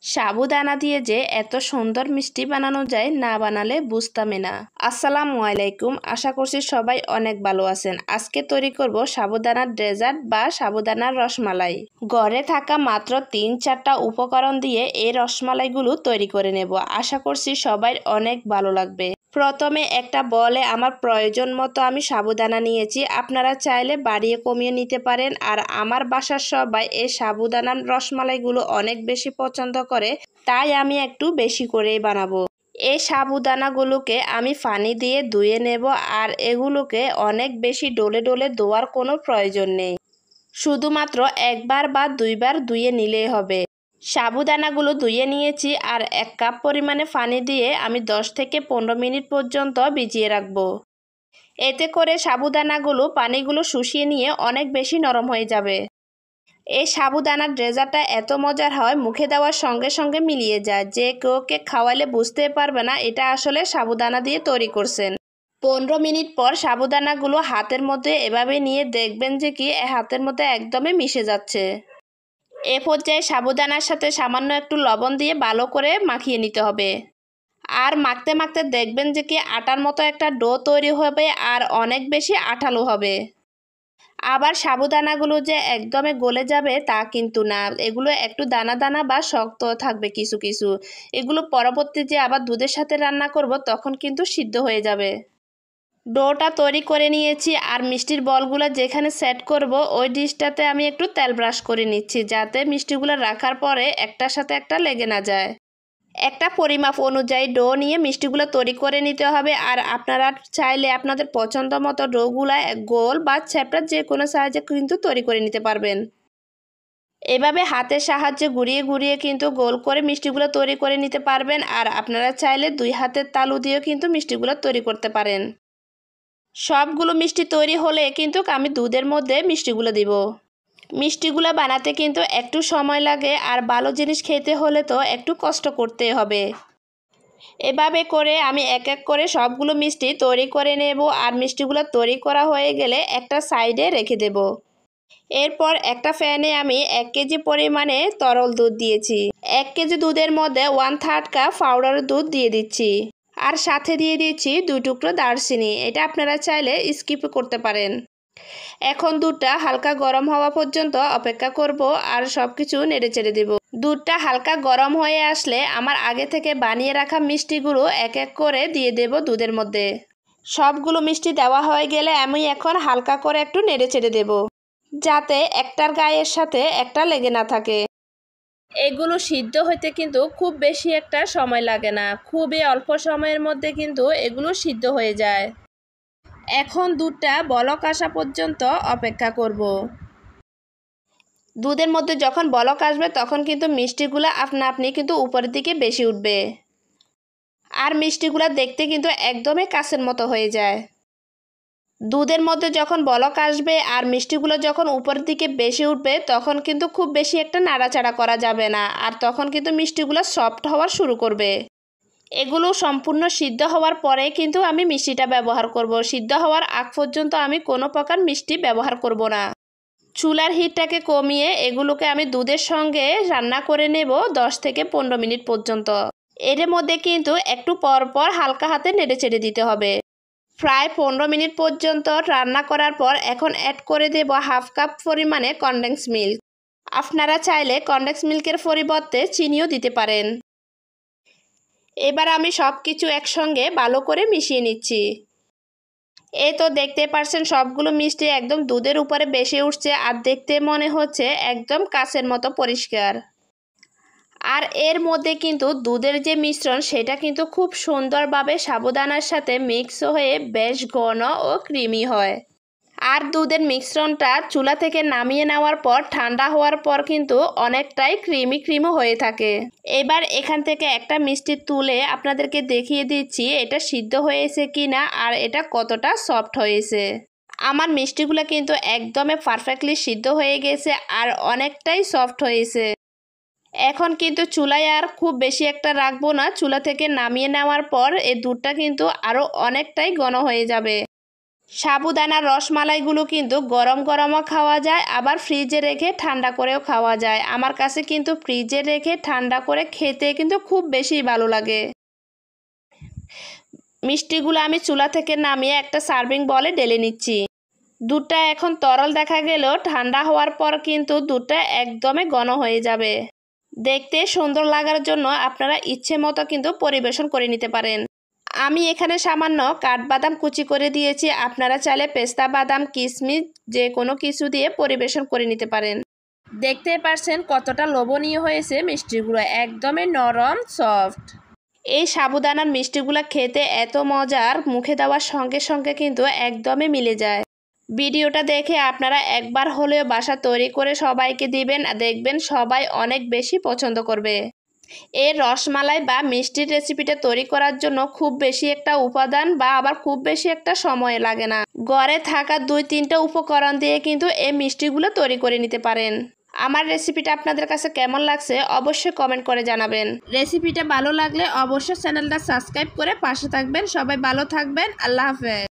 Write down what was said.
সাবুদানা দিয়ে যে এত সুন্দর মিষ্টি বানানো যায় না বানালে বুঝতামই না। আসসালামু আলাইকুম, আশা করছি সবাই অনেক ভালো আছেন। আজকে তৈরি করব সাবুদানার ডেজার্ট বা সাবুদানার রসমালাই। ঘরে থাকা মাত্র 3-4টা উপকরণ দিয়ে এই রসমালাইগুলো তৈরি করে নেব। আশা করছি সবাই অনেক ভালো লাগবে। প্রথমে একটা বলে আমার প্রয়োজন মতো আমি সাবুদানা নিয়েছি। আপনারা চাইলে বাড়িয়ে কমিয়ে নিতে পারেন। আর আমার বাসার সবাই এই সাবুদানার রসমালাইগুলো অনেক বেশি পছন্দ করে, তাই আমি একটু বেশি করেই বানাবো। এই সাবুদানাগুলোকে আমি পানি দিয়ে ধুয়ে নেব। আর এগুলোকে অনেক বেশি ডলে ডলে ধোয়ার কোনো প্রয়োজন নেই, শুধুমাত্র একবার বা দুইবার ধুয়ে নিলেই হবে। সাবুদানাগুলো ধুয়ে নিয়েছি আর 1 কাপ পরিমাণে পানি দিয়ে আমি 10 থেকে 15 মিনিট পর্যন্ত ভিজিয়ে রাখবো। এতে করে সাবুদানাগুলো পানিগুলো শুষিয়ে নিয়ে অনেক বেশি নরম হয়ে যাবে। এই সাবুদানার ডেজার্টটা এত মজার হয়, মুখে দেওয়ার সঙ্গে সঙ্গে মিলিয়ে যায়। যে কেউকে খাওয়ালে বুঝতে পারবে না এটা আসলে সাবুদানা দিয়ে তৈরি করছেন। 15 মিনিট পর সাবুদানাগুলো হাতের মধ্যে এভাবে নিয়ে দেখবেন যে কি হাতের মধ্যে একদমই মিশে যাচ্ছে। এ পর্যায়ে সাবুদানার সাথে সামান্য একটু লবণ দিয়ে ভালো করে মাখিয়ে নিতে হবে। আর মাখতে মাখতে দেখবেন যে কি আটার মতো একটা ডো তৈরি হবে আর অনেক বেশি আঠালো হবে। আবার সাবুদানাগুলো যে একদমই গলে যাবে তা কিন্তু না, এগুলো একটু দানা দানা বা শক্ত থাকবে কিছু কিছু। এগুলো পরবর্তীতে আবার দুধের সাথে রান্না করব তখন কিন্তু সিদ্ধ হয়ে যাবে। ডোটা তৈরি করে নিয়েছি আর মিষ্টির বলগুলো যেখানে সেট করব ওই ডিশটাতে আমি একটু তেল ব্রাশ করে নিচ্ছি, যাতে মিষ্টিগুলো রাখার পরে একটার সাথে একটা লেগে না যায়। একটা পরিমাপ অনুযায়ী ডো নিয়ে মিষ্টিগুলো তৈরি করে নিতে হবে। আর আপনারা চাইলে আপনাদের পছন্দ মতো ডোগুলো গোল বা চ্যাপ্টা যে কোনো সাইজে কিন্তু তৈরি করে নিতে পারবেন। এভাবে হাতের সাহায্যে ঘুরিয়ে ঘুরিয়ে কিন্তু গোল করে মিষ্টিগুলো তৈরি করে নিতে পারবেন। আর আপনারা চাইলে 2 হাতের তালু দিয়েও কিন্তু মিষ্টিগুলো তৈরি করতে পারেন। সবগুলো মিষ্টি তৈরি হলে কিন্তু আমি দুধের মধ্যে মিষ্টিগুলো দিব। মিষ্টিগুলো বানাতে কিন্তু একটু সময় লাগে, আর ভালো জিনিস খেতে হলে তো একটু কষ্ট করতে হবে। এভাবে করে আমি এক এক করে সবগুলো মিষ্টি তৈরি করে নেব। আর মিষ্টিগুলো তৈরি করা হয়ে গেলে একটা সাইডে রেখে দেব। এরপর একটা প্যানে আমি 1 কেজি পরিমাণে তরল দুধ দিয়েছি। 1 কেজি দুধের মধ্যে 1/3 কাপ পাউডার দুধ দিয়ে দিচ্ছি। আর সাথে দিয়ে দিচ্ছি 2 টুকরো দারচিনি। এটা আপনারা চাইলে স্কিপ করতে পারেন। এখন দুধটা হালকা গরম হওয়া পর্যন্ত অপেক্ষা করব আর সবকিছু নেড়েচেড়ে দেব। দুধটা হালকা গরম হয়ে আসলে আমার আগে থেকে বানিয়ে রাখা মিষ্টিগুলো এক এক করে দিয়ে দেব দুধের মধ্যে। সবগুলো মিষ্টি দেওয়া হয়ে গেলে আমি এখন হালকা করে একটু নেড়েচেড়ে দেব, যাতে একটার গায়ের সাথে একটা লেগে না থাকে। এগুলো সিদ্ধ হইতে কিন্তু খুব বেশি একটা সময় লাগে না, খুবই অল্প সময়ের মধ্যে কিন্তু এগুলো সিদ্ধ হয়ে যায়। এখন দুধটা বলক আসা পর্যন্ত অপেক্ষা করব। দুধের মধ্যে যখন বলক আসবে তখন কিন্তু মিষ্টিগুলো আপনি কিন্তু উপরের দিকে বেশি উঠবে। আর মিষ্টিগুলো দেখতে কিন্তু একদমই কাঁচের মতো হয়ে যায়। দুধের মধ্যে যখন বলক আসবে আর মিষ্টিগুলো যখন উপরের দিকে বেশি উঠবে তখন কিন্তু খুব বেশি একটা নাড়াচাড়া করা যাবে না, আর তখন কিন্তু মিষ্টিগুলো সফট হওয়া শুরু করবে। এগুলো সম্পূর্ণ সিদ্ধ হওয়ার পরে কিন্তু আমি মিষ্টিটা ব্যবহার করব। সিদ্ধ হওয়ার আগ পর্যন্ত আমি কোনো প্রকার মিষ্টি ব্যবহার করব না। চুলার হিটটাকে কমিয়ে এগুলোকে আমি দুধের সঙ্গে রান্না করে নেব 10 থেকে 15 মিনিট পর্যন্ত। এর মধ্যে কিন্তু একটু পর পর হালকা হাতে নেড়েচেড়ে দিতে হবে। প্রায় 15 মিনিট পর্যন্ত রান্না করার পর এখন অ্যাড করে দেব 1/2 কাপ পরিমাণে কনডেন্স মিল্ক। আপনারা চাইলে কনডেন্স মিল্কের পরিবর্তে চিনিও দিতে পারেন। এবার আমি সব কিছু একসঙ্গে ভালো করে মিশিয়ে নিচ্ছি। এই তো দেখতে পাচ্ছেন সবগুলো মিষ্টি একদম দুধের উপরে বেশি উঠছে আর দেখতে মনে হচ্ছে একদম কাঁচের মতো পরিষ্কার। আর এর মধ্যে কিন্তু দুধের যে মিশ্রণ সেটা কিন্তু খুব সুন্দরভাবে সাবুদানার সাথে মিক্স হয়ে বেশ ঘন ও ক্রিমি হয়। আর দুধের মিশ্রণটা চুলা থেকে নামিয়ে নেওয়ার পর ঠান্ডা হওয়ার পর কিন্তু অনেকটাই ক্রিমি হয়ে থাকে। এবার এখান থেকে একটা মিষ্টি তুলে আপনাদেরকে দেখিয়ে দিচ্ছি এটা সিদ্ধ হয়েছে কিনা আর এটা কতটা সফট হয়েছে। আমার মিষ্টিগুলো কিন্তু একদমই পারফেক্টলি সিদ্ধ হয়ে গেছে আর অনেকটাই সফট হয়েছে। এখন কিন্তু চুলায় আর খুব বেশি একটা রাখবো না, চুলা থেকে নামিয়ে নেওয়ার পর এই দুধটা কিন্তু আরও অনেকটাই ঘন হয়ে যাবে। সাবুদানার রসমালাইগুলো কিন্তু গরম গরমও খাওয়া যায়, আবার ফ্রিজে রেখে ঠান্ডা করেও খাওয়া যায়। আমার কাছে কিন্তু ফ্রিজে রেখে ঠান্ডা করে খেতে কিন্তু খুব বেশি ভালো লাগে। মিষ্টিগুলো আমি চুলা থেকে নামিয়ে একটা সার্ভিং বলে ঢেলে নিচ্ছি। দুধটা এখন তরল দেখা গেলেও ঠান্ডা হওয়ার পর কিন্তু দুধটা একদমই ঘন হয়ে যাবে। দেখতে সুন্দর লাগার জন্য আপনারা ইচ্ছে মতো কিন্তু পরিবেশন করে নিতে পারেন। আমি এখানে সামান্য কাঠবাদাম কুচি করে দিয়েছি, আপনারা চাইলে পেস্তা বাদাম কিশমিশ যে কোনো কিছু দিয়ে পরিবেশন করে নিতে পারেন। দেখতে পারছেন কতটা লোভনীয় হয়েছে মিষ্টিগুলো, একদমই নরম সফট। এই সাবুদানার মিষ্টিগুলো খেতে এত মজার, মুখে দেওয়ার সঙ্গে সঙ্গে কিন্তু একদমই মিলে যায়। ভিডিওটা দেখে আপনারা একবার হলেও বাসা তৈরি করে সবাইকে দিবেন, দেখবেন সবাই অনেক বেশি পছন্দ করবে। এই রসমালাই বা মিষ্টির রেসিপিটা তৈরি করার জন্য খুব বেশি একটা উপাদান বা আবার খুব বেশি একটা সময় লাগে না। ঘরে থাকা 2-3টা উপকরণ দিয়ে কিন্তু এই মিষ্টিগুলো তৈরি করে নিতে পারেন। আমার রেসিপিটা আপনাদের কাছে কেমন লাগছে অবশ্যই কমেন্ট করে জানাবেন। রেসিপিটা ভালো লাগলে অবশ্যই চ্যানেলটা সাবস্ক্রাইব করে পাশে থাকবেন। সবাই ভালো থাকবেন। আল্লাহ হাফেজ।